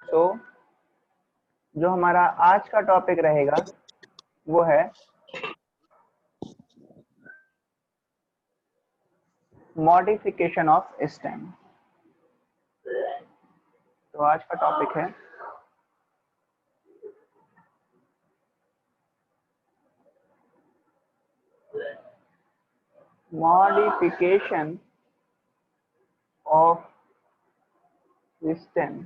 तो जो हमारा आज का टॉपिक रहेगा वो है मॉडिफिकेशन ऑफ स्टेम। तो आज का टॉपिक है मॉडिफिकेशन ऑफ स्टेम।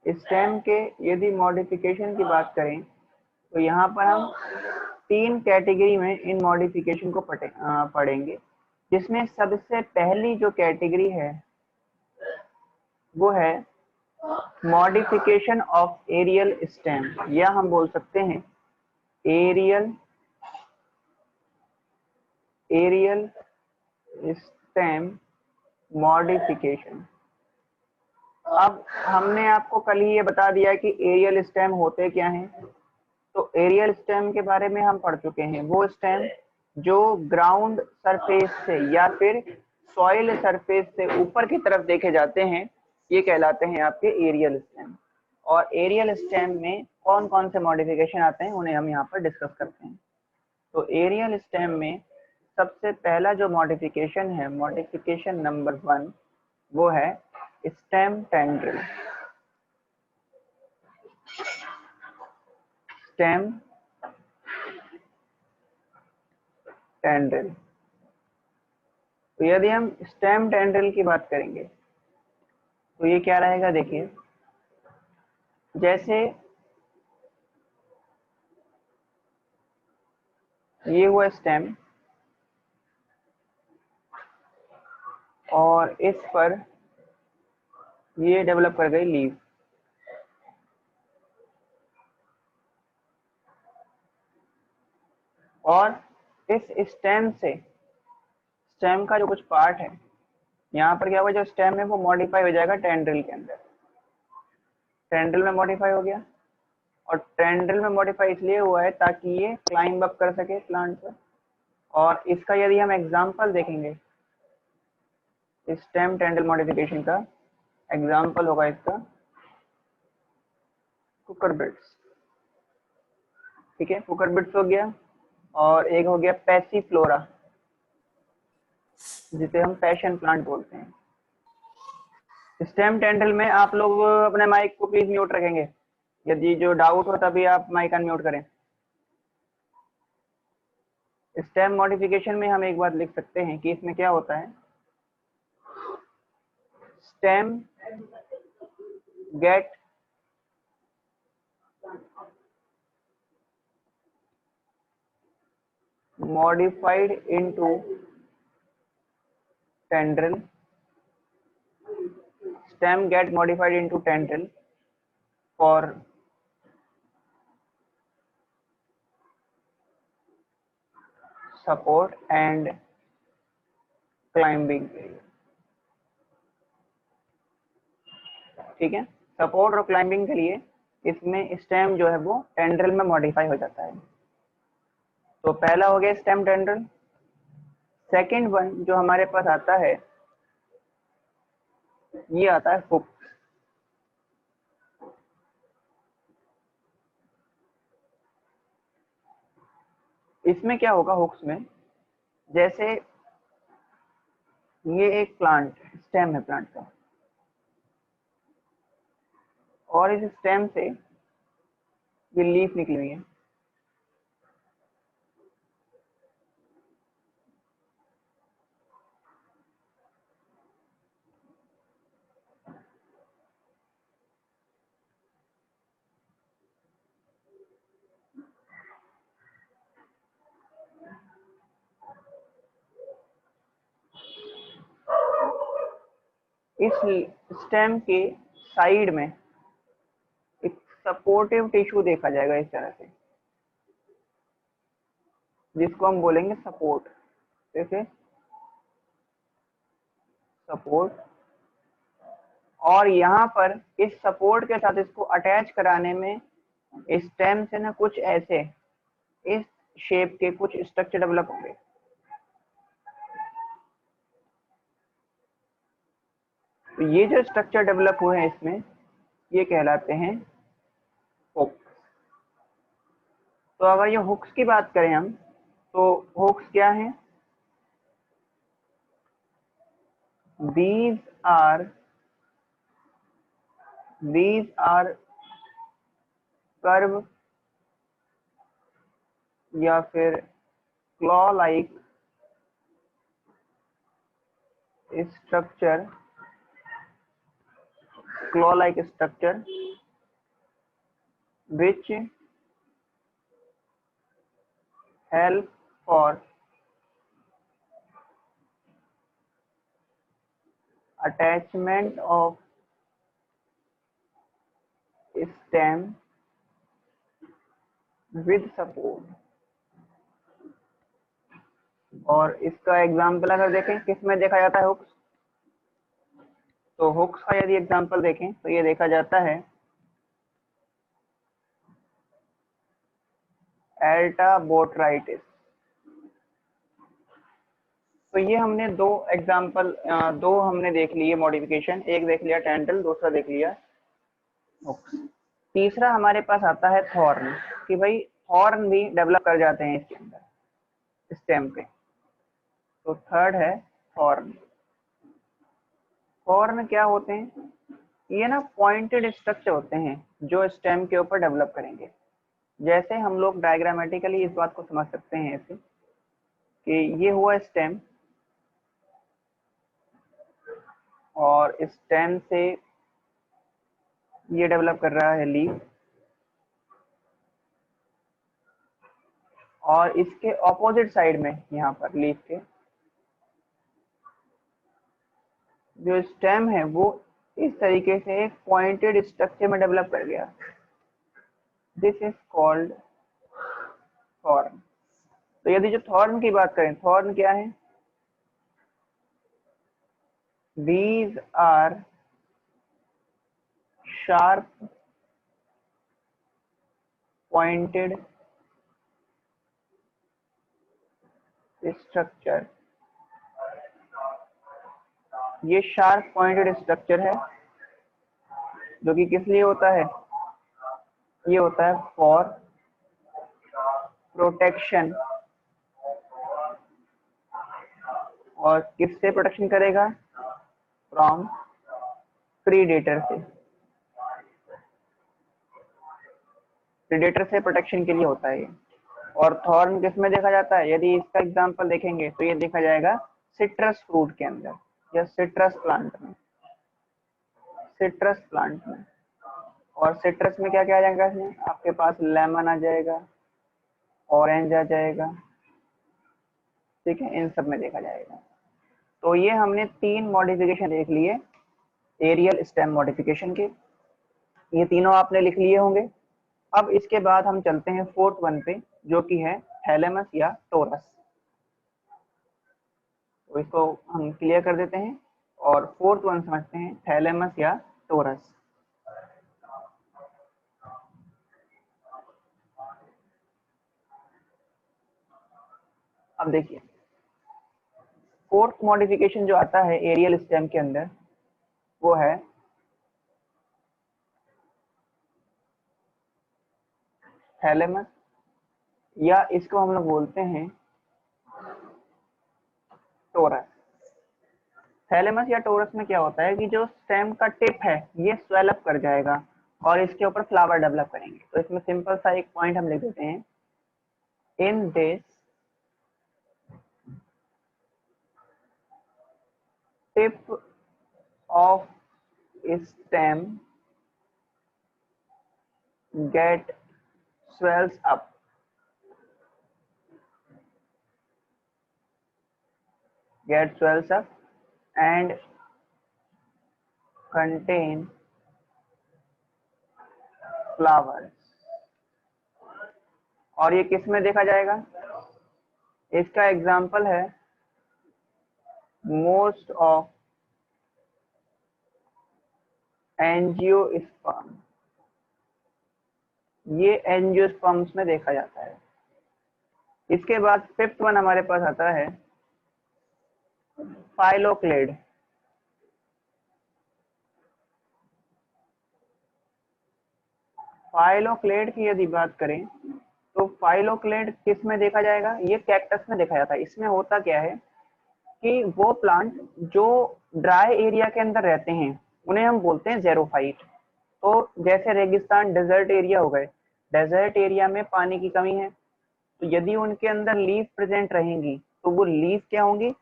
स्टेम के यदि मॉडिफिकेशन की बात करें तो यहाँ पर हम 3 कैटेगरी में इन मॉडिफिकेशन को पढ़ेंगे, जिसमें सबसे पहली जो कैटेगरी है वो है मॉडिफिकेशन ऑफ एरियल स्टेम, या हम बोल सकते हैं एरियल स्टेम मॉडिफिकेशन। अब हमने आपको कल ही ये बता दिया कि एरियल स्टेम होते क्या हैं। तो एरियल स्टेम के बारे में हम पढ़ चुके हैं, वो स्टेम जो ग्राउंड सरफेस से या फिर सॉइल सरफेस से ऊपर की तरफ देखे जाते हैं, ये कहलाते हैं आपके एरियल स्टेम। और एरियल स्टेम में कौन कौन से मॉडिफिकेशन आते हैं उन्हें हम यहाँ पर डिस्कस करते हैं। तो एरियल स्टेम में सबसे पहला जो मॉडिफिकेशन है, मॉडिफिकेशन नंबर 1, वो है स्टेम टेंड्रिल। Stem tendril. तो यदि हम स्टेम टेंड्रिल की बात करेंगे तो ये क्या रहेगा, देखिए जैसे ये हुआ स्टेम और इस पर ये डेवलप कर गई लीव, और इस स्टेम से स्टेम का जो कुछ पार्ट है यहाँ पर क्या हुआ, जो स्टेम है वो मॉडिफाई हो जाएगा टेंड्रिल के अंदर। टेंड्रिल में मॉडिफाई हो गया, और टेंड्रिल में मॉडिफाई इसलिए हुआ है ताकि ये क्लाइंब अप कर सके प्लांट पर। और इसका यदि हम एग्जांपल देखेंगे, स्टेम टेंड्रिल मॉडिफिकेशन का एग्जांपल होगा इसका कुकुरबिट्स। ठीक है, कुकुरबिट्स हो गया, और एक हो गया पैसीफ्लोरा, जिसे हम पैशन प्लांट बोलते हैं। स्टेम टेंड्रिल में आप लोग अपने माइक को प्लीज म्यूट रखेंगे, यदि जो डाउट हो तभी आप माइक अनम्यूट करें। स्टेम मॉडिफिकेशन में हम एक बात लिख सकते हैं कि इसमें क्या होता है, stem get modified into tendril, stem get modified into tendril for support and climbing। ठीक है, सपोर्ट और क्लाइंबिंग के लिए इसमें स्टेम जो है वो टेंड्रिल में मॉडिफाई हो जाता है। तो पहला हो गया स्टेम टेंड्रिल। सेकेंड वन जो हमारे पास आता है, ये आता है हुक। इसमें क्या होगा, हुक्स में जैसे ये एक प्लांट स्टेम है प्लांट का, और इस स्टेम से ये लीफ निकली हुई है। इस स्टेम के साइड में एक सपोर्टिव टिश्यू देखा जाएगा इस तरह से, जिसको हम बोलेंगे सपोर्ट। जैसे सपोर्ट, और यहाँ पर इस सपोर्ट के साथ इसको अटैच कराने में स्टेम से ना कुछ ऐसे इस शेप के कुछ स्ट्रक्चर डेवलप होंगे। तो ये जो स्ट्रक्चर डेवलप हुए हैं इसमें, ये कहलाते हैं हुक्स। तो अगर ये हुक्स की बात करें हम, तो हुक्स क्या है? these are कर्व या फिर claw like structure which help for attachment of stem with support। और इसका एग्जाम्पल अगर देखें किस में देखा जाता है हुक्स, तो हुक्स का यदि एग्जाम्पल देखें तो ये देखा जाता है एल्टा बोट्राइटिस। तो ये हमने दो हमने देख लिए मॉडिफिकेशन, एक देख लिया टेंडल, दूसरा देख लिया हुक्स। तीसरा हमारे पास आता है थॉर्न, कि भाई थॉर्न भी डेवलप कर जाते हैं इसके अंदर स्टेम पे। तो थर्ड है थॉर्न। थॉर्न क्या होते हैं? ये ना पॉइंटेड स्ट्रक्चर होते हैं जो स्टेम के ऊपर डेवलप करेंगे। जैसे हम लोग डायग्रामेटिकली इस बात को समझ सकते हैं ऐसे कि ये हुआ स्टेम, और स्टेम से ये डेवलप कर रहा है लीफ, और इसके ऑपोजिट साइड में यहाँ पर लीफ के जो स्टेम है वो इस तरीके से एक पॉइंटेड स्ट्रक्चर में डेवलप कर गया। This is called thorn. तो यदि जो थॉर्न की बात करें, थॉर्न क्या है? These are sharp pointed structure। ये शार्प पॉइंटेड स्ट्रक्चर है जो कि किस लिए होता है? ये होता है फॉर प्रोटेक्शन। और किससे प्रोटेक्शन करेगा? फ्रॉम प्रीडेटर से। प्रीडेटर से प्रोटेक्शन के लिए होता है ये। और थॉर्न किस में देखा जाता है? यदि इसका एग्जांपल देखेंगे तो ये देखा जाएगा सिट्रस फ्रूट के अंदर या सिट्रस प्लांट में। सिट्रस प्लांट में, और सिट्रस में क्या क्या आ जाएगा? इसमें आपके पास लेमन आ जाएगा, ऑरेंज आ जाएगा, ठीक है, इन सब में देखा जाएगा। तो ये हमने 3 मॉडिफिकेशन देख लिए एरियल स्टेम मॉडिफिकेशन के, ये तीनों आपने लिख लिए होंगे। अब इसके बाद हम चलते हैं 4th वन पे, जो कि है थैलेमस या टोरस। तो इसको हम क्लियर कर देते हैं और 4th वन समझते हैं, थैलेमस या टोरस। अब देखिए 4th मॉडिफिकेशन जो आता है एरियल स्टेम के अंदर वो है थैलेमस, या इसको हम लोग बोलते हैं टोरस। थैलेमस या टोरस में क्या होता है कि जो स्टेम का टिप है ये स्वेल अप कर जाएगा और इसके ऊपर फ्लावर डेवलप करेंगे। तो इसमें सिंपल सा एक पॉइंट हम लिख देते हैं, in this tip of stem get swells up। Get swells up and contain flowers। और ये किस में देखा जाएगा? इसका एग्जाम्पल है मोस्ट ऑफ एंजियोस्पर्म। ये एंजियोस्पर्म्स में देखा जाता है। इसके बाद 5th वन हमारे पास आता है फाइलोक्लेड। फाइलोक्लेड की यदि बात करें तो फाइलोक्लेड किस में देखा जाएगा, ये कैक्टस में देखा जाता है। इसमें होता क्या है कि वो प्लांट जो ड्राई एरिया के अंदर रहते हैं उन्हें हम बोलते हैं ज़ेरोफाइट। तो जैसे रेगिस्तान डेजर्ट एरिया हो गए, डेजर्ट एरिया में पानी की कमी है, तो यदि उनके अंदर लीफ प्रेजेंट रहेंगी तो वो लीफ क्या होंगी,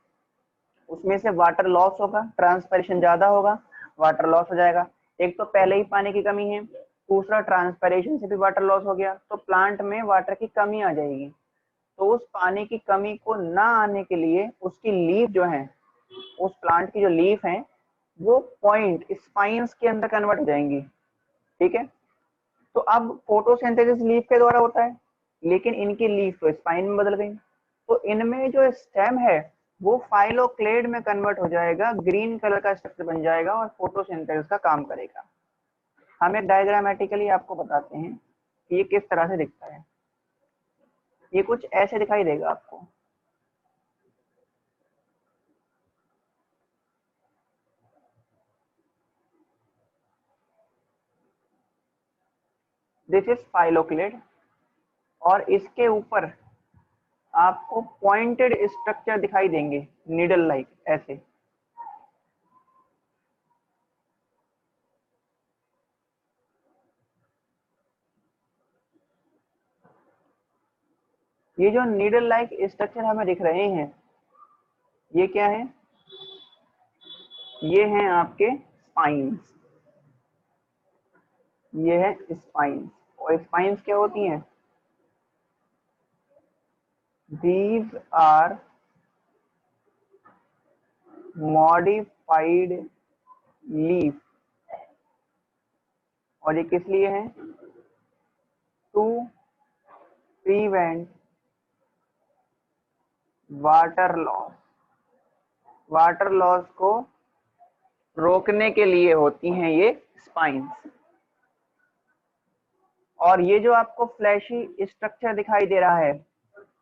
उसमें से वाटर लॉस होगा, ट्रांसपिरेशन ज्यादा होगा, वाटर लॉस हो जाएगा। एक तो पहले ही पानी की कमी है, दूसरा ट्रांसपिरेशन से भी वाटर लॉस हो गया, तो प्लांट में वाटर की कमी आ जाएगी। तो उस पानी की कमी को ना आने के लिए उसकी लीफ जो है, उस प्लांट की जो लीफ है वो पॉइंट स्पाइन्स के अंदर कन्वर्ट हो जाएंगी। ठीक है, तो अब फोटोसिंथेसिस लीफ के द्वारा होता है, लेकिन इनकी लीफ तो स्पाइन में बदल गई, तो इनमें जो स्टेम है वो फाइलोक्लेड में कन्वर्ट हो जाएगा, ग्रीन कलर का स्ट्रक्चर बन जाएगा और फोटोसिंथेसिस का काम करेगा। हम एक डायग्रामेटिकली आपको बताते हैं कि ये किस तरह से दिखता है। ये कुछ ऐसे दिखाई देगा आपको। दिस इज फाइलोक्लेड और इसके ऊपर आपको पॉइंटेड स्ट्रक्चर दिखाई देंगे, नीडल लाइक ऐसे। ये जो नीडल लाइक स्ट्रक्चर हमें दिख रहे हैं ये क्या है, ये हैं आपके स्पाइन्स, ये है स्पाइन्स। और स्पाइन्स क्या होती हैं, these are modified leaf। और ये किस लिए है, to prevent water loss, water loss को रोकने के लिए होती हैं ये स्पाइन्स। और ये जो आपको फ्लैशी स्ट्रक्चर दिखाई दे रहा है,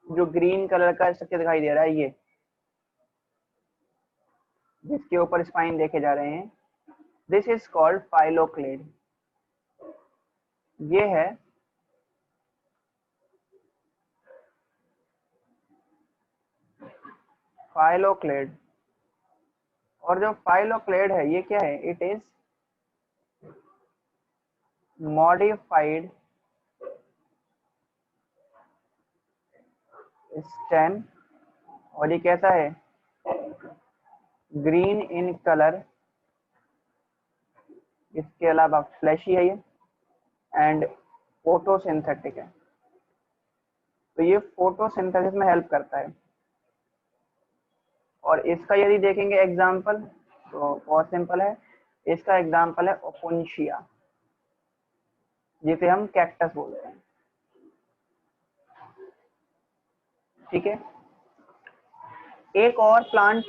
जो ग्रीन कलर का स्ट्रक्चर दिखाई दे रहा है, ये जिसके ऊपर स्पाइन देखे जा रहे हैं, दिस इज कॉल्ड फाइलोक्लेड। ये है फाइलोक्लेड। और जो फाइलोक्लेड है ये क्या है, इट इज मॉडिफाइड स्टेम। और ये कैसा है, ग्रीन इन कलर, इसके अलावा फ्लैशी है ये, एंड फोटोसिंथेटिक है। तो ये फोटोसिंथेसिस में हेल्प करता है। और इसका यदि देखेंगे एग्जांपल तो बहुत सिंपल है, इसका एग्जांपल है ओपुंशिया, जिसे हम कैक्टस बोलते हैं। ठीक है, एक और प्लांट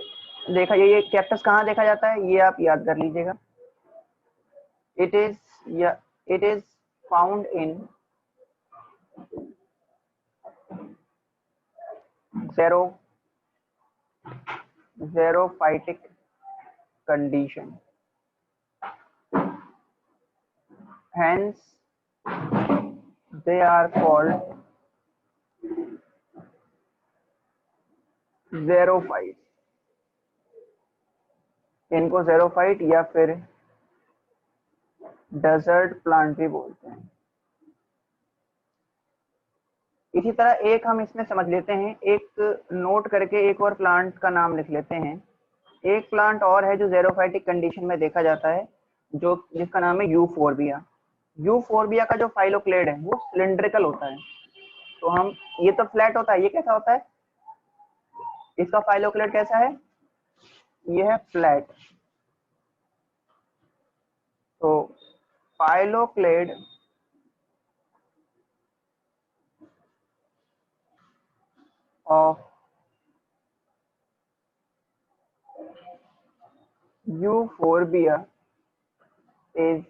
देखा, ये कैक्टस कहाँ देखा जाता है ये आप याद कर लीजिएगा। It is found in xerophytic condition, hence they are called xerophytes। इनको xerophyte या फिर डेजर्ट प्लांट भी बोलते हैं। इसी तरह एक हम इसमें समझ लेते हैं, एक नोट करके एक और प्लांट का नाम लिख लेते हैं। एक प्लांट और है जो xerophytic कंडीशन में देखा जाता है, जो जिसका नाम है यूफोर्बिया। यूफोर्बिया का जो फाइलोक्लेड है वो सिलिंड्रिकल होता है। तो हम, ये तो फ्लैट होता है, ये कैसा होता है, इसका फाइलोक्लेड कैसा है, ये है फ्लैट। तो phylloclade of euphorbia is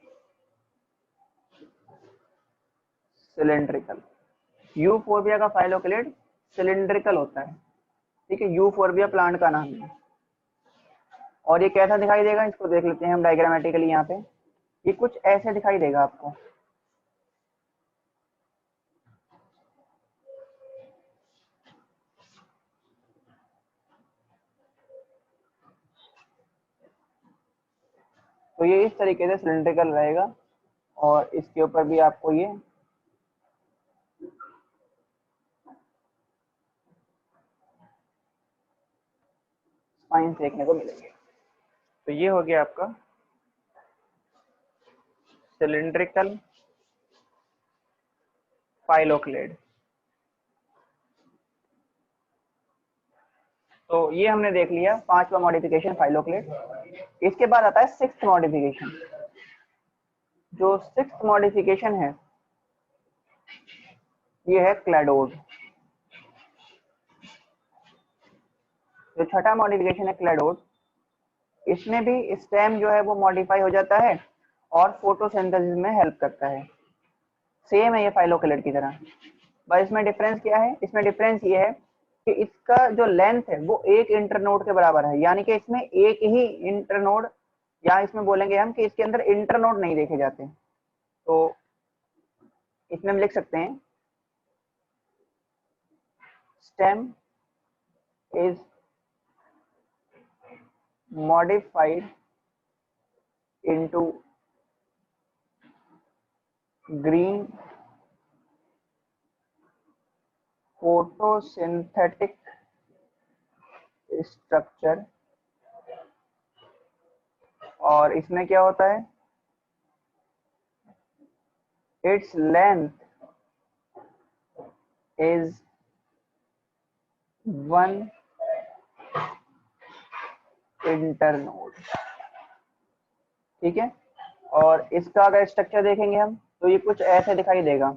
cylindrical. Euphorbia का फाइलोक्लेड सिलिंड्रिकल होता है। ठीक है, यूफोर्बिया प्लांट का नाम है। और ये कैसा दिखाई देगा, इसको देख लेते हैं हम डायग्रामेटिकली। यहाँ पे ये कुछ ऐसे दिखाई देगा आपको। तो ये इस तरीके से सिलिंड्रिकल रहेगा और इसके ऊपर भी आपको ये स्पाइंस देखने को मिलेंगे। तो ये हो गया आपका सिलिंड्रिकल फाइलोक्लेड। तो ये हमने देख लिया पांचवा मॉडिफिकेशन फाइलोक्लेड। इसके बाद आता है सिक्स्थ मॉडिफिकेशन। जो सिक्स्थ मॉडिफिकेशन है ये है क्लैडोड। जो छठा मॉडिफिकेशन है क्लैडोड, इसमें भी स्टेम जो है वो मॉडिफाई हो जाता है और फोटोसिंथेसिस में हेल्प करता है। सेम है ये फाइलोक्लेड की तरह, बस इसमें डिफरेंस क्या है? इसमें डिफरेंस ये है कि इसका जो लेंथ है वो एक इंटरनोड के बराबर है, यानी कि इसमें एक ही इंटरनोड, या इसमें बोलेंगे हम कि इसके अंदर इंटरनोड नहीं देखे जाते। तो इसमें हम लिख सकते हैं stem is modified into green photosynthetic structure. और इसमें क्या होता है? Its length is 1 internode. ठीक है, और इसका अगर स्ट्रक्चर देखेंगे हम तो ये कुछ ऐसे दिखाई देगा।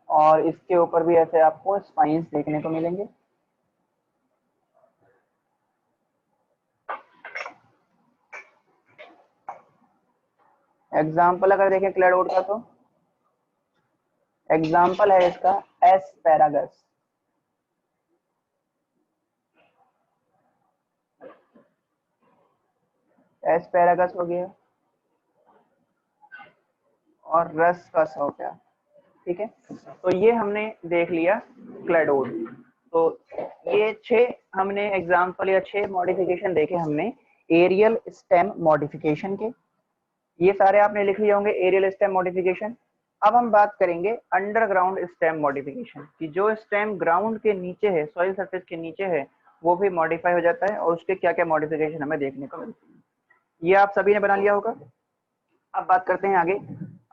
और इसके ऊपर भी ऐसे आपको स्पाइंस देखने को मिलेंगे। एग्जाम्पल अगर देखें क्लैडोड का, तो एग्जाम्पल है इसका एस्पैरागस। एस्पैरागस हो गया और रस कस हो गया। ठीक है, तो ये हमने देख लिया क्लैडोड। तो ये 6 हमने एग्जाम्पल या 6 मॉडिफिकेशन देखे हमने एरियल स्टेम मॉडिफिकेशन के। ये सारे आपने लिख लिए होंगे एरियल स्टेम मॉडिफिकेशन। अब हम बात करेंगे अंडरग्राउंड स्टेम मॉडिफिकेशन की। जो स्टेम ग्राउंड के नीचे है, सॉइल सरफेस के नीचे है, वो भी मॉडिफाई हो जाता है और उसके क्या क्या मॉडिफिकेशन हमें देखने को मिलती है। ये आप सभी ने बना लिया होगा। अब बात करते हैं आगे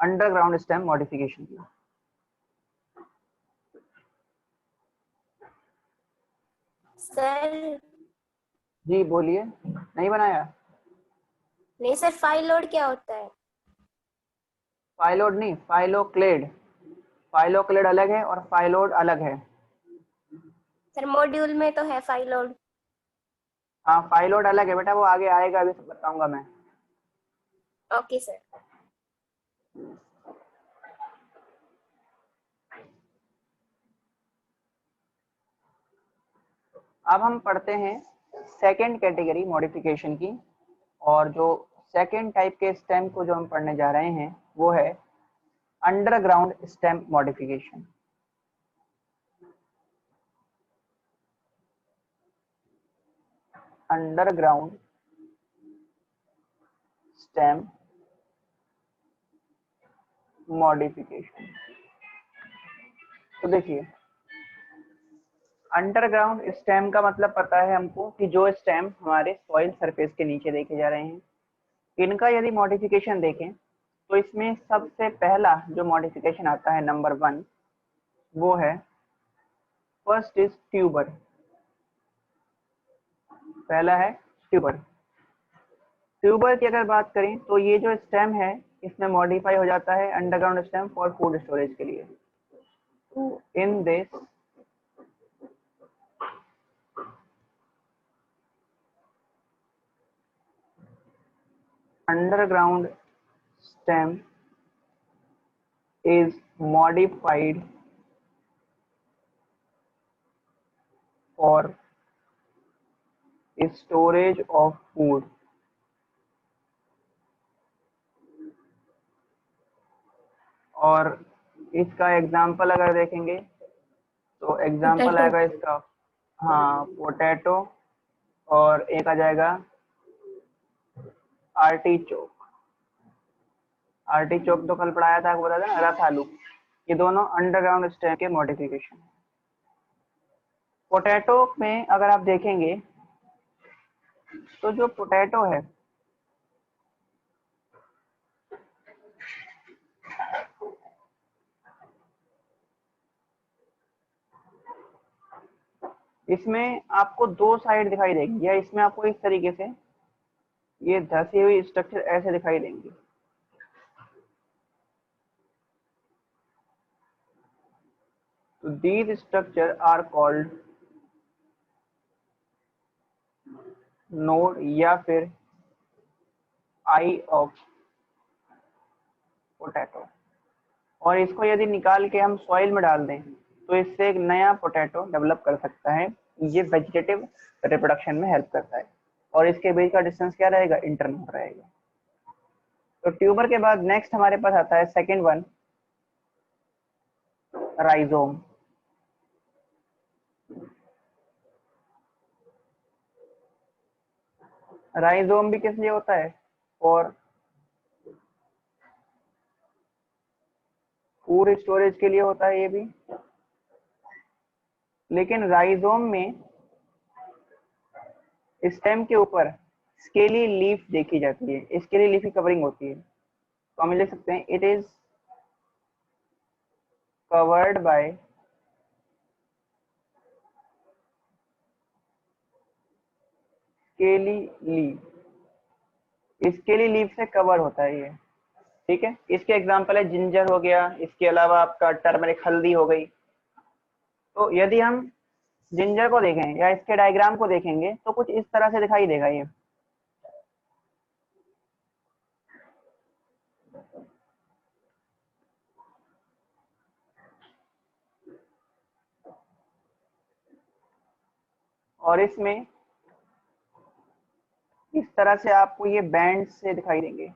अंडरग्राउंड स्टेम मॉडिफिकेशन की। सर जी बोलिए। नहीं बनाया? नहीं सर, फाइल लोड क्या होता है? फाइलोड नहीं, फाइलोक्लेड। फाइलोक्लेड अलग है और फाइलोड अलग है। सर मॉड्यूल में तो है फाइल लोड। हाँ फाइलोड अलग है बेटा, वो आगे आएगा, अभी बताऊंगा मैं। Okay sir. अब हम पढ़ते हैं सेकेंड कैटेगरी मॉडिफिकेशन की। और जो सेकेंड टाइप के स्टेम को जो हम पढ़ने जा रहे हैं वो है underground stem modification. Underground stem modification. तो देखिए, अंडरग्राउंड स्टेम का मतलब पता है हमको कि जो स्टेम हमारे सॉइल सरफेस के नीचे देखे जा रहे हैं, इनका यदि मॉडिफिकेशन देखें तो इसमें सबसे पहला जो मॉडिफिकेशन आता है नंबर 1, वो है फर्स्ट इज ट्यूबर। पहला है ट्यूबर। ट्यूबर की अगर बात करें तो ये जो स्टेम है इसमें मॉडिफाई हो जाता है underground stem for food storage के लिए। तो in this underground stem is modified for storage of food और इसका एग्जाम्पल अगर देखेंगे तो एग्जाम्पल पोटैटो। आएगा इसका, हाँ पोटैटो, और एक आ जाएगा आर्टिचोक। आर्टिचोक तो कल पढ़ाया था, आपको बता देना, रस आलू। ये दोनों अंडरग्राउंड स्टेम के मॉडिफिकेशन। पोटैटो में अगर आप देखेंगे तो जो पोटैटो है इसमें आपको दो साइड दिखाई देगी, या इसमें आपको इस तरीके से ये धसी हुई स्ट्रक्चर ऐसे दिखाई देंगी। तो these structure are called node या फिर आई ऑफ पोटैटो। और इसको यदि निकाल के हम सॉइल में डाल दें तो इससे एक नया पोटैटो डेवलप कर सकता है। ये वेजिटेटिव रिप्रोडक्शन में हेल्प करता है। और इसके बीच का डिस्टेंस क्या रहेगा, इंटरनोड रहेगा। तो ट्यूबर के बाद नेक्स्ट हमारे पास आता है सेकेंड वन, राइजोम। राइजोम भी किस लिए होता है, और फूड स्टोरेज के लिए होता है ये भी। लेकिन राइजोम में स्टेम के ऊपर स्केली लीफ देखी जाती है, स्केली लीफ की कवरिंग होती है। तो हम लिख सकते हैं it is covered by scaly leaf. Scaly leaf से कवर होता है ये, ठीक है। इसके एग्जांपल है जिंजर हो गया, इसके अलावा आपका टर्मरिक, हल्दी हो गई। तो यदि हम जिंजर को देखें या इसके डायग्राम को देखेंगे तो कुछ इस तरह से दिखाई देगा ये। और इसमें इस तरह से आपको ये बैंड से दिखाई देंगे।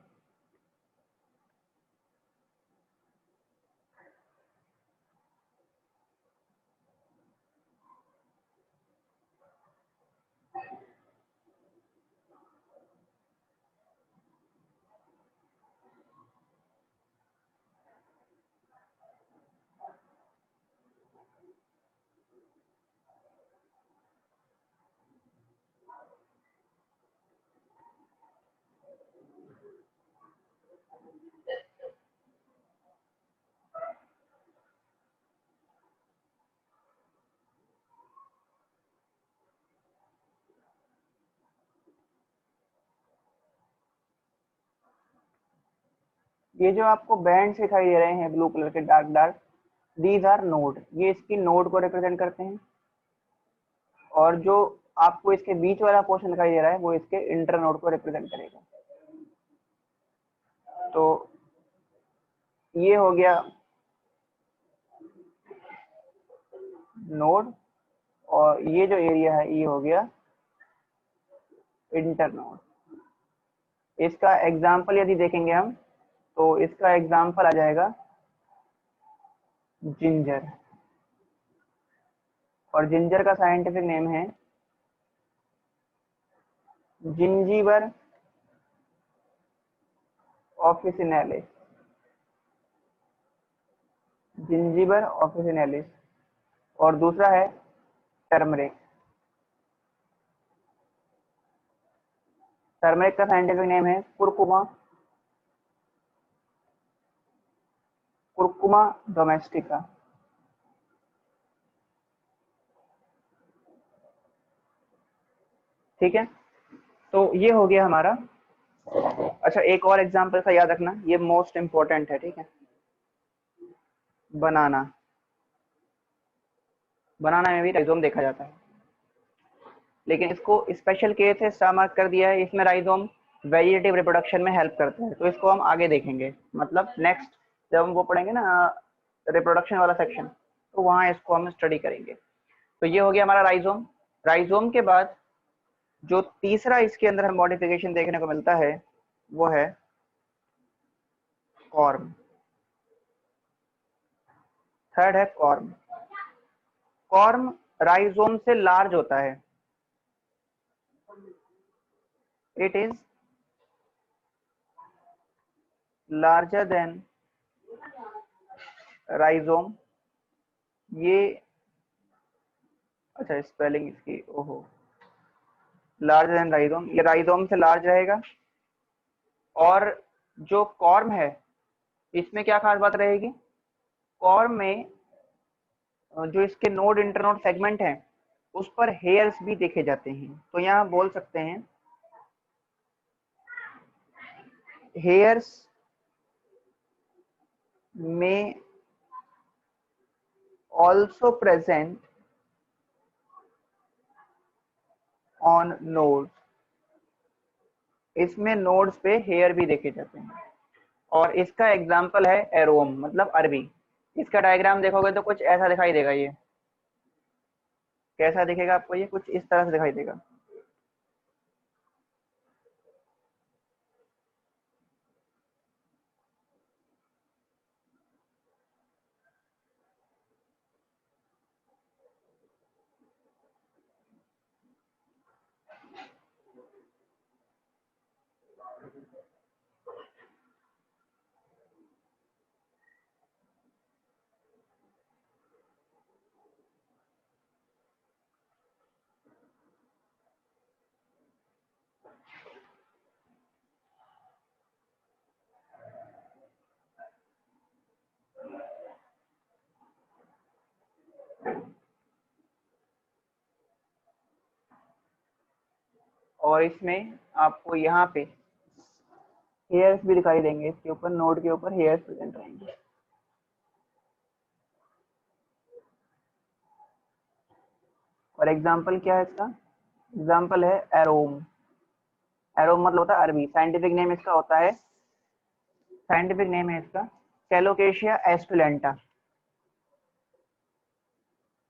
ये जो आपको बैंड दिखाई दे रहे हैं ब्लू कलर के dark dark, these are node. ये इसकी नोड को रिप्रेजेंट करते हैं। और जो आपको इसके बीच वाला पोर्शन दिखाई दे रहा है वो इसके इंटर नोड को रिप्रेजेंट करेगा। तो ये हो गया नोड, और ये जो एरिया है ये हो गया इंटर नोड। इसका एग्जाम्पल यदि देखेंगे हम तो इसका एग्जाम्पल आ जाएगा जिंजर। और जिंजर का साइंटिफिक नेम है जिंजीबर ऑफिसिनालिस। Zingiber officinalis. और दूसरा है टर्मरिक। टर्मरिक का साइंटिफिक नेम है कुरकुमा, कुरकुमा डोमेस्टिका। ठीक है, तो ये हो गया हमारा। अच्छा, एक और एग्जांपल का याद रखना, ये मोस्ट इंपॉर्टेंट है, ठीक है। बनाना, बनाना में भी राइजोम देखा जाता है, लेकिन इसको स्पेशल केस से स्टार मार्क कर दिया है। इसमें राइजोम वेजिटेटिव रिप्रोडक्शन में हेल्प करता है, तो इसको हम आगे देखेंगे, मतलब नेक्स्ट जब हम वो पढ़ेंगे ना रिप्रोडक्शन वाला सेक्शन, तो वहाँ इसको हम स्टडी करेंगे। तो ये हो गया हमारा राइजोम। राइजोम के बाद जो तीसरा इसके अंदर हमें मॉडिफिकेशन देखने को मिलता है वो है कॉर्म। थर्ड है कॉर्म। कॉर्म राइजोम से लार्ज होता है, it is larger than rhizome. ये अच्छा स्पेलिंग इसकी, ओहो, लार्जर देन राइजोम, ये राइजोम से लार्ज रहेगा। और जो कॉर्म है इसमें क्या खास बात रहेगी, कॉर्म में जो इसके नोड इंटरनोड सेगमेंट हैं उस पर हेयर्स भी देखे जाते हैं। तो यहाँ बोल सकते हैं हेयर्स में also present on nodes। इसमें नोड्स पे हेयर भी देखे जाते हैं। और इसका एग्जाम्पल है एरोम, मतलब अरबी। इसका डायग्राम देखोगे तो कुछ ऐसा दिखाई देगा। ये कैसा दिखेगा आपको, ये कुछ इस तरह से दिखाई देगा। और इसमें आपको यहाँ पे हेयर्स भी दिखाई देंगे, इसके ऊपर नोड के ऊपर हेयर्स प्रेजेंट रहेंगे। और एग्जाम्पल क्या है इसका, एग्जाम्पल है एरोम। एरोम मतलब होता है अरबी। साइंटिफिक नेम इसका होता है, साइंटिफिक नेम है इसका कैलोकेशिया एस्टुलेंटा।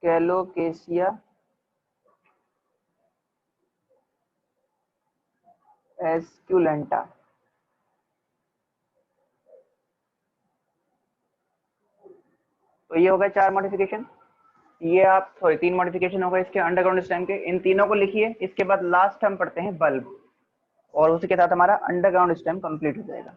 कैलोकेशिया एस्कुलेंटा। तो ये हो गए 4 मॉडिफिकेशन। ये आप सॉरी 3 मॉडिफिकेशन हो गए इसके अंडरग्राउंड स्टेम के। इन तीनों को लिखिए। इसके बाद लास्ट हम पढ़ते हैं बल्ब, और उसी के साथ हमारा अंडरग्राउंड स्टेम कंप्लीट हो जाएगा।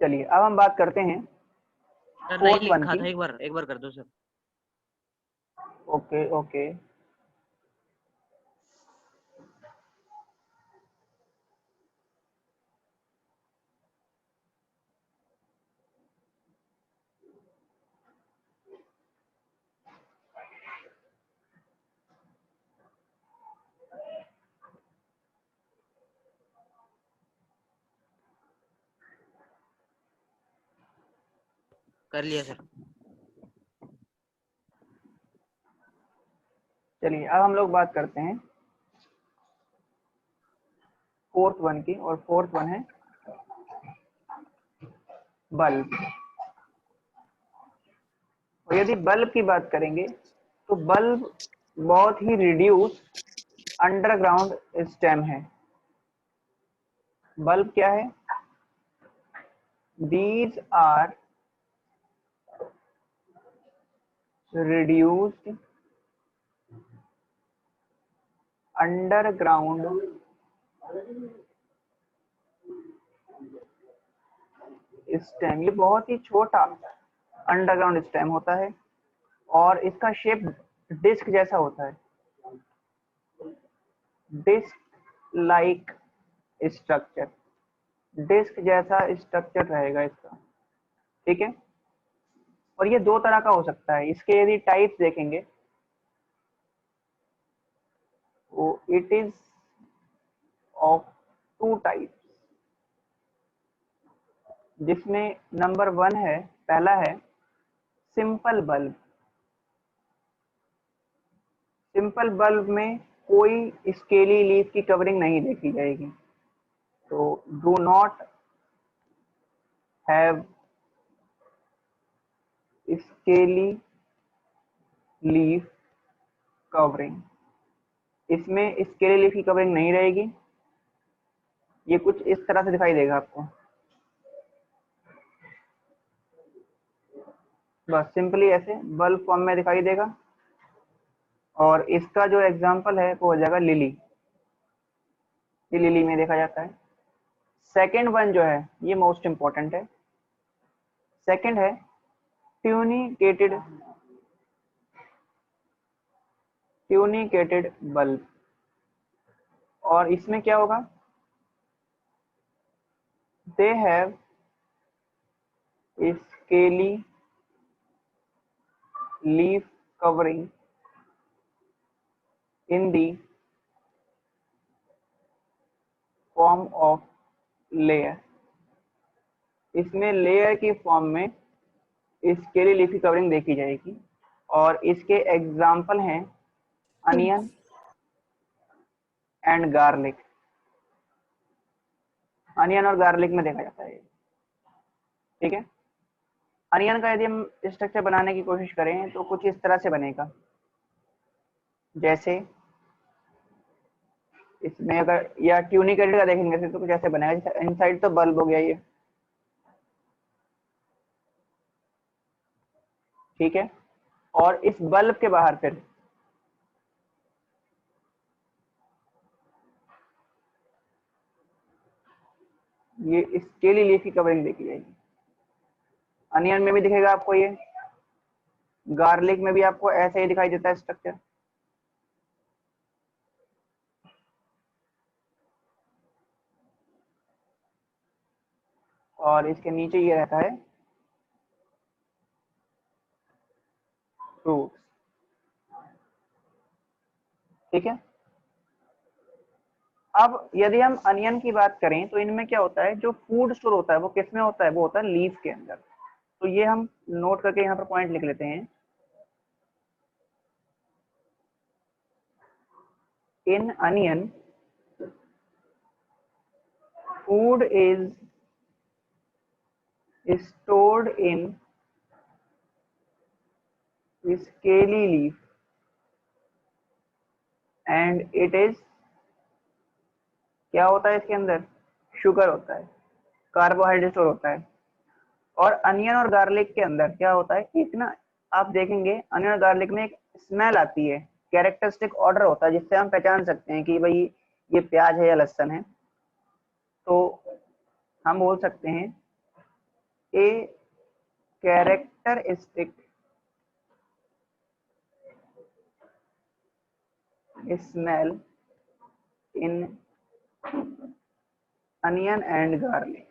चलिए अब हम बात करते हैं सर नहीं फोर्थ वन लिखा की। था, एक बार कर दो सर। ओके ओके, कर लिया सर। चलिए अब हम लोग बात करते हैं फोर्थ वन की, और फोर्थ वन है बल्ब। और यदि बल्ब की बात करेंगे तो बल्ब बहुत ही रिड्यूस अंडरग्राउंड स्टेम है। बल्ब क्या है, these are reduced underground stem. ये बहुत ही छोटा अंडरग्राउंड स्टेम होता है और इसका शेप डिस्क जैसा होता है, डिस्क लाइक स्ट्रक्चर। डिस्क जैसा स्ट्रक्चर रहेगा इसका, ठीक है। और ये दो तरह का हो सकता है। इसके यदि टाइप्स देखेंगे तो इट इज ऑफ 2 टाइप्स, जिसमें नंबर 1 है, पहला है सिंपल बल्ब। सिंपल बल्ब में कोई स्केली लीफ की कवरिंग नहीं देखी जाएगी। तो do not have scaly leaf covering. इसमें स्केली लीफ की कवरिंग नहीं रहेगी। ये कुछ इस तरह से दिखाई देगा आपको, बस सिंपली ऐसे बल्ब फॉर्म में दिखाई देगा। और इसका जो एग्जांपल है वो हो जाएगा लिली, ये लिली में देखा जाता है। सेकंड वन जो है ये मोस्ट इंपॉर्टेंट है, सेकंड है ट्यूनिकेटेड बल्ब। और इसमें क्या होगा, they have scaly leaf covering in the form of layer। इसमें लेयर की फॉर्म में स्केली लीफी कवरिंग देखी जाएगी। और इसके एग्जाम्पल हैं अनियन एंड गार्लिक। अनियन और गार्लिक में देखा जाता है, ठीक है। अनियन का यदि हम स्ट्रक्चर बनाने की कोशिश करें तो कुछ इस तरह से बनेगा, जैसे इसमें अगर या ट्यूनिकेटेड का देखेंगे तो कुछ ऐसे बनेगा, इनसाइड तो बल्ब हो गया ये, ठीक है। और इस बल्ब के बाहर फिर ये स्केली लीफी कवरिंग देखी जाएगी। अनियन में भी दिखेगा आपको ये, गार्लिक में भी आपको ऐसे ही दिखाई देता है स्ट्रक्चर। और इसके नीचे ये रहता है फ्रूट्स, ठीक है। अब यदि हम अनियन की बात करें तो इनमें क्या होता है, जो फूड स्टोर होता है वो किस में होता है, वो होता है लीफ के अंदर। तो ये हम नोट करके यहाँ पर पॉइंट लिख लेते हैं, इन onion food is stored in scaly leaf and it is, क्या होता है इसके अंदर, शुगर होता है, कार्बोहाइड्रेट स्टोर होता है। और अनियन और गार्लिक के अंदर क्या होता है, एक ना आप देखेंगे अनियन और गार्लिक में एक स्मेल आती है, कैरेक्टरिस्टिक ऑर्डर होता है जिससे हम पहचान सकते हैं कि भाई ये प्याज है या लहसुन है। तो हम बोल सकते हैं a characteristic smell in onion and garlic.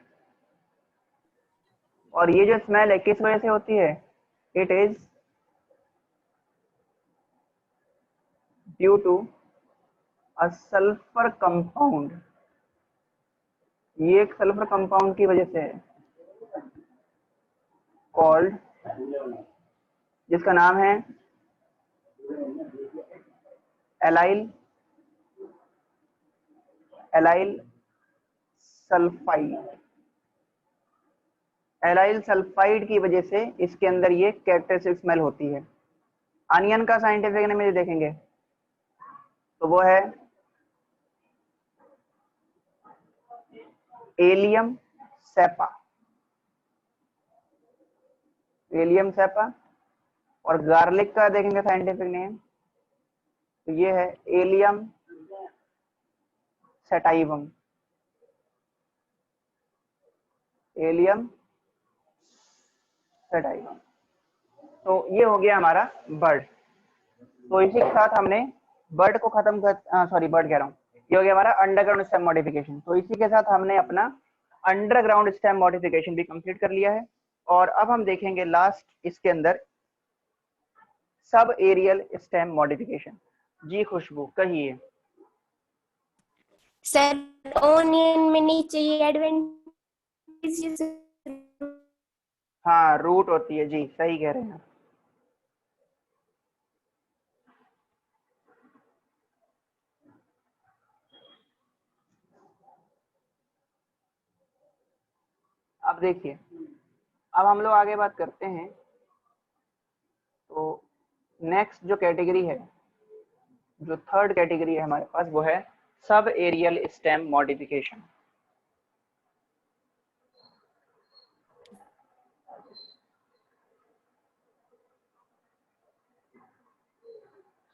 और ये जो स्मेल है किस वजह से होती है, it is due to a sulphur compound. ये एक सल्फर कंपाउंड की वजह से है, कॉल्ड, जिसका नाम है एलाइल सल्फाइड। एलाइल सल्फाइड की वजह से इसके अंदर ये कैरेक्टरिस्टिक स्मेल होती है। अनियन का साइंटिफिक नेम देखेंगे तो वो है एलियम सेपा, एलियम सेपा। और गार्लिक का देखेंगे साइंटिफिक नेम तो ये है एलियम सेटाइवम, एलियम सेटाइवम। तो ये हो गया हमारा बर्ड। तो इसी के साथ हमने बर्ड को खत्म कर, सॉरी बर्ड कह रहा हूँ, ये हो गया हमारा अंडरग्राउंड स्टेम मॉडिफिकेशन। तो इसी के साथ हमने अपना अंडरग्राउंड स्टेम मॉडिफिकेशन भी कंप्लीट कर लिया है। और अब हम देखेंगे लास्ट इसके अंदर सब एरियल स्टेम मॉडिफिकेशन। जी खुशबू कहिए। सर ओनियन में नीचे ये एडवेंटिशियस हाँ रूट होती है, जी सही कह रहे हैं। अब देखिए, अब हम लोग आगे बात करते हैं। तो नेक्स्ट जो कैटेगरी है, जो थर्ड कैटेगरी है हमारे पास, वो है sub aerial stem modification.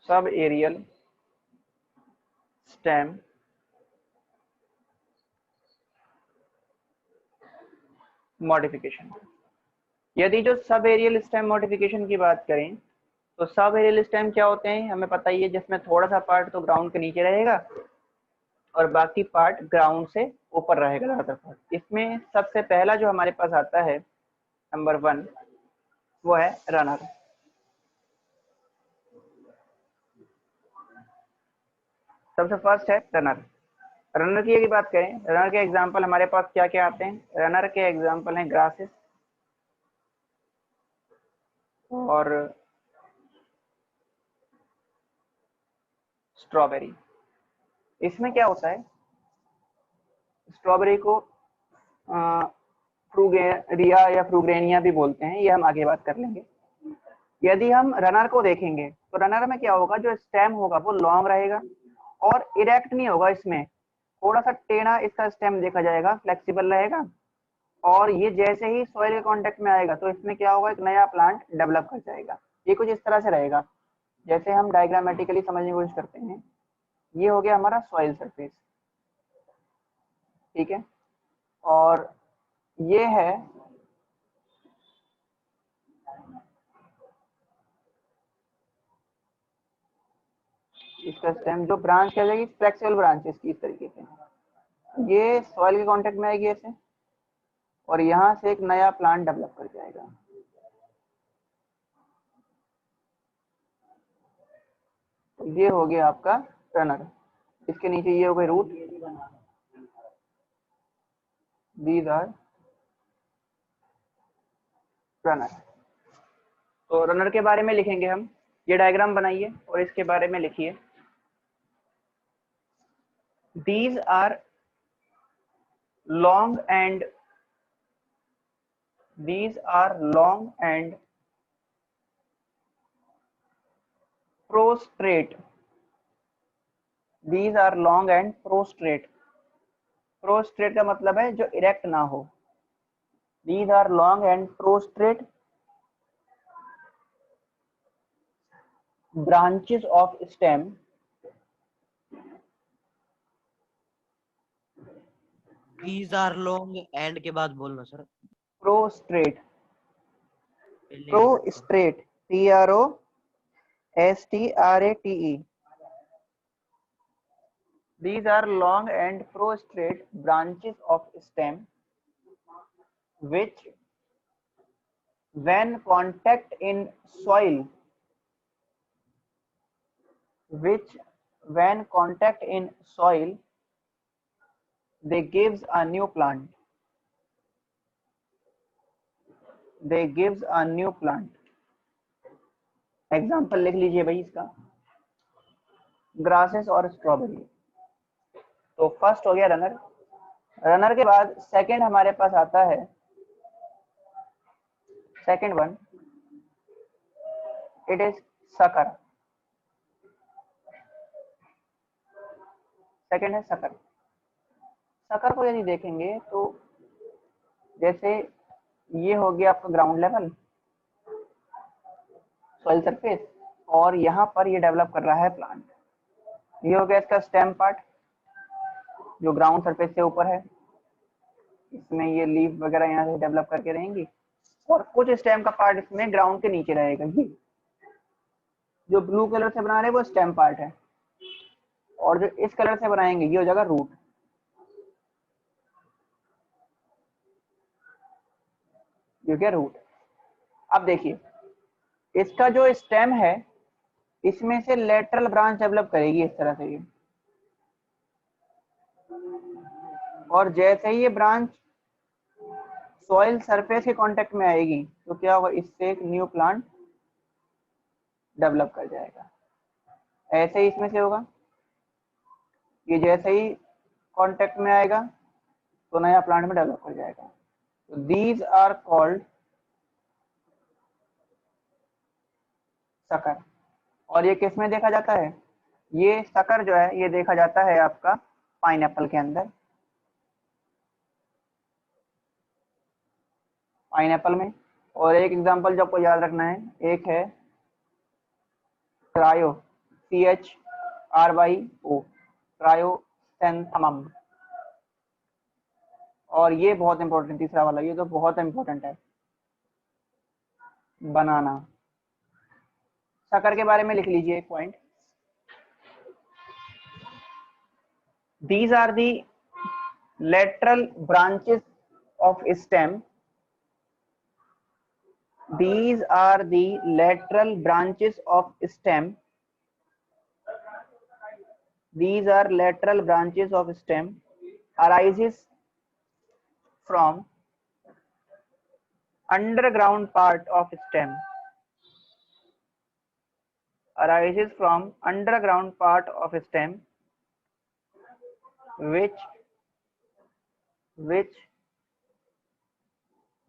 Sub aerial stem modification. यदि जो सब एरियल स्टेम मॉडिफिकेशन की बात करें तो सब एरियल स्टेम क्या होते हैं हमें पता ही है, जिसमें थोड़ा सा पार्ट तो ग्राउंड के नीचे रहेगा और बाकी पार्ट ग्राउंड से ऊपर रहेगा ज्यादातर पार्ट। इसमें सबसे पहला जो हमारे पास आता है नंबर 1 वो है रनर। सबसे फर्स्ट है रनर। रनर की यदि बात करें, रनर के एग्जांपल हमारे पास क्या क्या आते हैं। रनर के एग्जांपल हैं ग्रासेस और स्ट्रॉबेरी। इसमें क्या होता है, स्ट्रॉबेरी को फ्रूगेरिया या फ्रूग्रेनिया भी बोलते हैं, ये हम आगे बात कर लेंगे। यदि हम रनर को देखेंगे तो रनर में क्या होगा, जो स्टेम होगा वो लॉन्ग रहेगा और इरेक्ट नहीं होगा, इसमें थोड़ा सा टेढ़ा इसका स्टेम देखा जाएगा, फ्लेक्सिबल रहेगा। और ये जैसे ही सॉइल के कांटेक्ट में आएगा तो इसमें क्या होगा, एक नया प्लांट डेवलप कर जाएगा। ये कुछ इस तरह से रहेगा, जैसे हम डायग्रामेटिकली समझने की कोशिश करते हैं। ये हो गया हमारा सॉइल सरफेस, ठीक है। और ये है इसका स्टेम, जो ब्रांच कह जाएगी फ्लेक्सिबल ब्रांच इसकी, इस तरीके से ये सॉइल के कांटेक्ट में आएगी ऐसे, और यहाँ से एक नया प्लांट डेवलप कर जाएगा। तो ये हो गया आपका रनर। इसके नीचे ये हो गए रूट, दीज आर रनर। तो रनर के बारे में लिखेंगे हम, ये डायग्राम बनाइए और इसके बारे में लिखिए। These are long and prostrate. These are long and prostrate. Prostrate का मतलब है जो इरेक्ट ना हो। These are long and prostrate branches of stem These are long and के बाद बोलना सर। prostrate पहले prostrate prostrate। These are long and prostrate branches of stem which when contact in soil they gives a new plant। Example लिख लीजिए भाई इसका, grasses और strawberry. तो फर्स्ट हो गया रनर। रनर के बाद सेकंड हमारे पास आता है, second one it is sucker. Second है सकर। सकर को यदि देखेंगे तो जैसे ये हो गया आपका ग्राउंड लेवल सॉइल सरफेस, और यहाँ पर ये डेवलप कर रहा है प्लांट। ये हो गया इसका स्टेम पार्ट जो ग्राउंड सरफेस से ऊपर है, इसमें ये लीफ वगैरह यहाँ से डेवलप करके रहेंगी, और कुछ स्टेम का पार्ट इसमें ग्राउंड के नीचे रहेगा। ये जो ब्लू कलर से बना रहे हैं वो स्टेम पार्ट है, और जो इस कलर से बनाएंगे ये हो जाएगा रूट। ये क्या रूट। अब देखिए इसका जो स्टेम है इसमें से लेटरल ब्रांच डेवलप करेगी इस तरह से ये, और जैसे ही ये ब्रांच सॉइल सरफेस के कांटेक्ट में आएगी तो क्या होगा, इससे एक न्यू प्लांट डेवलप कर जाएगा। ऐसे ही इसमें से होगा, ये जैसे ही कांटेक्ट में आएगा तो नया प्लांट में डेवलप कर जाएगा। तो दीज आर कॉल्ड सकर। और ये किस में देखा जाता है, ये सकर जो है ये देखा जाता है आपका पाइनएप्पल के अंदर, पाइनएप्पल में। और एक एग्जांपल जो आपको याद रखना है, एक है क्रायो THRYO, ट्रायोसेंथमम। और ये बहुत इंपॉर्टेंट, तीसरा वाला, ये तो बहुत इंपॉर्टेंट है, बनाना। शक्कर के बारे में लिख लीजिए एक point. These are the lateral branches of stem. These are the lateral branches of stem. These are lateral branches of stem arises from underground part of stem. Arises from underground part of stem, which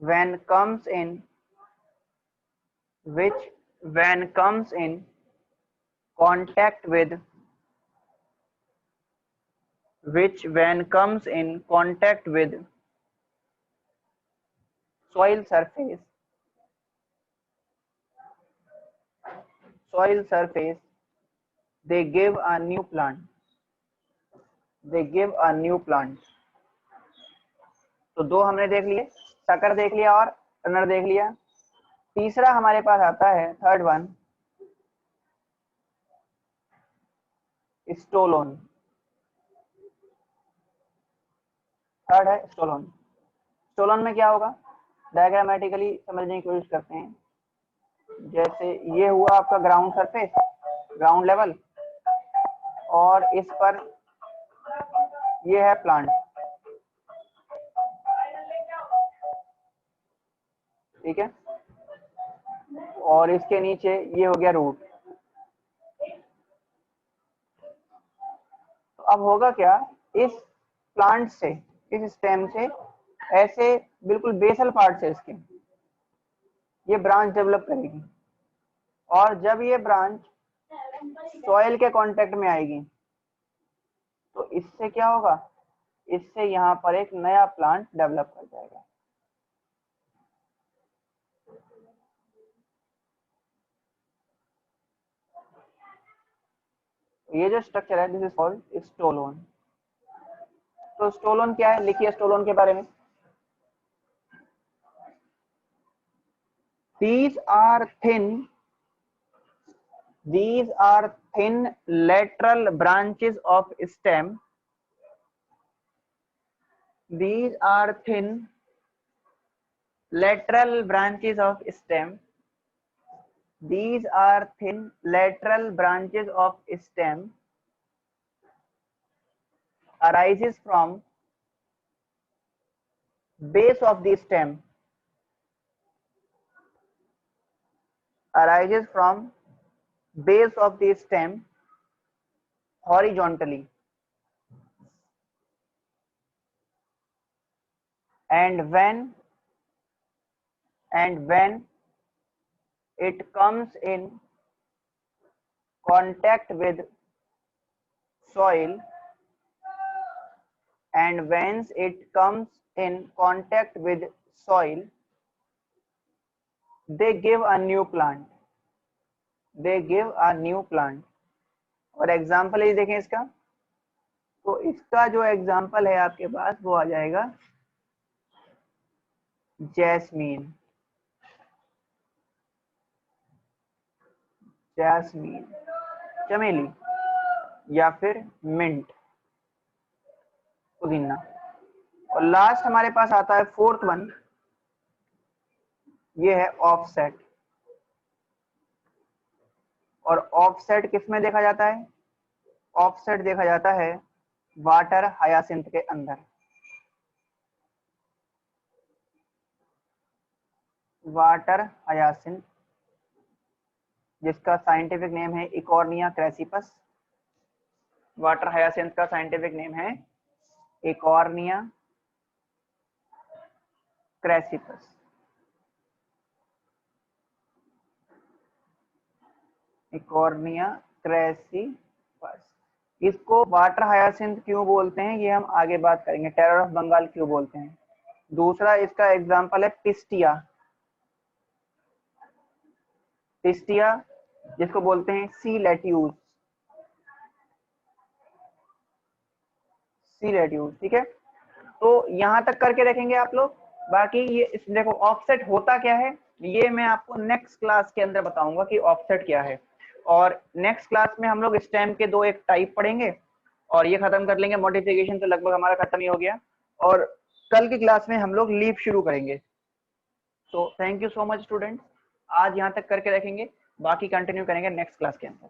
when comes in contact with soil surface, they give a new plant. तो दो हमने देख लिए, शक्कर देख लिया और runner देख लिया। तीसरा हमारे पास आता है, थर्ड वन, स्टोलोन। थर्ड है स्टोलोन। स्टोलोन में क्या होगा, डायग्रामेटिकली समझने की कोशिश करते हैं। जैसे ये हुआ आपका ग्राउंड सरफेस, ग्राउंड लेवल, और इस पर ये है प्लांट, ठीक है, और इसके नीचे ये हो गया रूट। तो अब होगा क्या, इस प्लांट से, इस स्टेम से, ऐसे बिल्कुल बेसल पार्ट से इसके ये ब्रांच डेवलप करेगी, और जब ये ब्रांच सॉइल के कांटेक्ट में आएगी तो इससे क्या होगा, इससे यहाँ पर एक नया प्लांट डेवलप कर जाएगा। ये जो स्ट्रक्चर है, दिस इज कॉल्ड स्टोलोन। तो स्टोलोन क्या है, लिखिए स्टोलोन के बारे में। These are thin lateral branches of stem. These are thin lateral branches of stem. These are thin lateral branches of stem arises from base of the stem. Arises from base of the stem horizontally, and when it comes in contact with soil, and when it comes in contact with soil, they give a new plant. और example ही देखें इसका, तो इसका जो example है आपके पास वो आ जाएगा जैस्मीन, चमेली, या फिर मिंट, पुदीना। और लास्ट हमारे पास आता है फोर्थ वन, ये है ऑफसेट। और ऑफसेट किस में देखा जाता है, ऑफसेट देखा जाता है वाटर हायासिंथ के अंदर। वाटर हायासिंथ, जिसका साइंटिफिक नेम है इकॉर्निया क्रैसिपस। वाटर हायासिंथ का साइंटिफिक नेम है इकॉर्निया क्रैसिपस। इकॉर्निया क्रैसिपस। इसको वाटर हायासिंथ क्यों बोलते हैं ये हम आगे बात करेंगे, टेरर ऑफ बंगाल क्यों बोलते हैं। दूसरा इसका एग्जांपल है पिस्टिया, जिसको बोलते हैं सी लेट्यूस। सी रेड्यूस, ठीक है। तो यहाँ तक करके रखेंगे आप लोग। बाकी ये देखो ऑफसेट होता क्या है, ये मैं आपको नेक्स्ट क्लास के अंदर बताऊंगा कि ऑफसेट क्या है। और नेक्स्ट क्लास में हम लोग स्टेम के दो एक टाइप पढ़ेंगे और ये खत्म कर लेंगे। मॉडिफिकेशन तो लगभग हमारा खत्म ही हो गया और कल की क्लास में हम लोग लीव शुरू करेंगे। तो thank you so much student, आज यहाँ तक करके रखेंगे, बाकी कंटिन्यू करेंगे नेक्स्ट क्लास के अंदर।